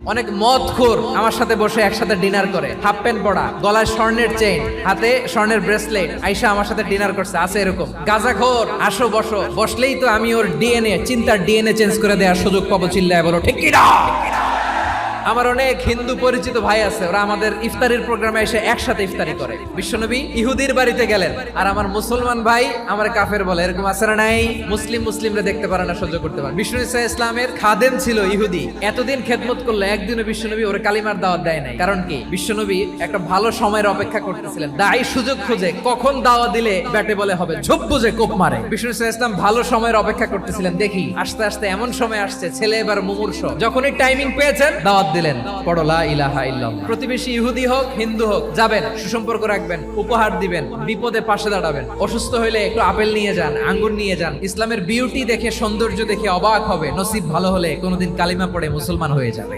অনেক মদখোর আমার সাথে বসে একসাথে ডিনার করে, হাফ প্যান্ট পরা, গলায় স্বর্ণের চেইন, হাতে স্বর্ণের ব্রেসলেট, আইসা আমার সাথে ডিনার করছে, আছে এরকম। গাঁজাখোর আসো বসো, বসলেই তো আমি ওর ডিএনএ, চিন্তার ডিএনএ চেঞ্জ করে দেওয়ার সুযোগ পাবো, চিল্লায় বলো ঠিক কি না? আমার অনেক হিন্দু পরিচিত ভাই আছে, ওরা আমাদের ইফতারির প্রোগ্রামে এসে একসাথে ইফতারি করে। বিশ্বনবী ইহুদির বাড়িতে গেলেন, আর আমার মুসলমান ভাই আমার কাফের বলে, এরকম আছে না নাই? মুসলিমরা দেখতে পারে না, সহ্য করতে পারে। বিষ্ণু ইসা ইসলামের খাদেম ছিল ইহুদি, এতদিন খেদমত করলো, একদিনও বিশ্বনবী ওর কালিমার দাওয়াত দেয় নাই। কারণ কি? বিশ্বনবী একটা ভালো সময়ের অপেক্ষা করতেছিলেন, দায়ী সুযোগ খুঁজে কখন দাওয়া দিলে ব্যাটে বলে হবে, ঝোপ বুঝে কোপ মারে। বিষ্ণু ইসা ইসলাম ভালো সময়ের অপেক্ষা করতেছিলেন, দেখি আস্তে আস্তে এমন সময় আসছে, ছেলে এবার মুমূর্ষ, যখনই টাইমিং পেয়েছেন দাওয়াত দিলেন, পড়ো লা ইলাহা ইল্লাল্লাহ। প্রতিবেশী ইহুদি হোক হিন্দু হোক, যাবেন, সুসম্পর্ক রাখবেন, উপহার দিবেন, বিপদে পাশে দাঁড়াবেন, অসুস্থ হইলে একটু আপেল নিয়ে যান, আঙ্গুর নিয়ে যান। ইসলামের বিউটি দেখে, সৌন্দর্য দেখে অবাক হবে, নসিব ভালো হলে কোনোদিন কালিমা পড়ে মুসলমান হয়ে যাবে।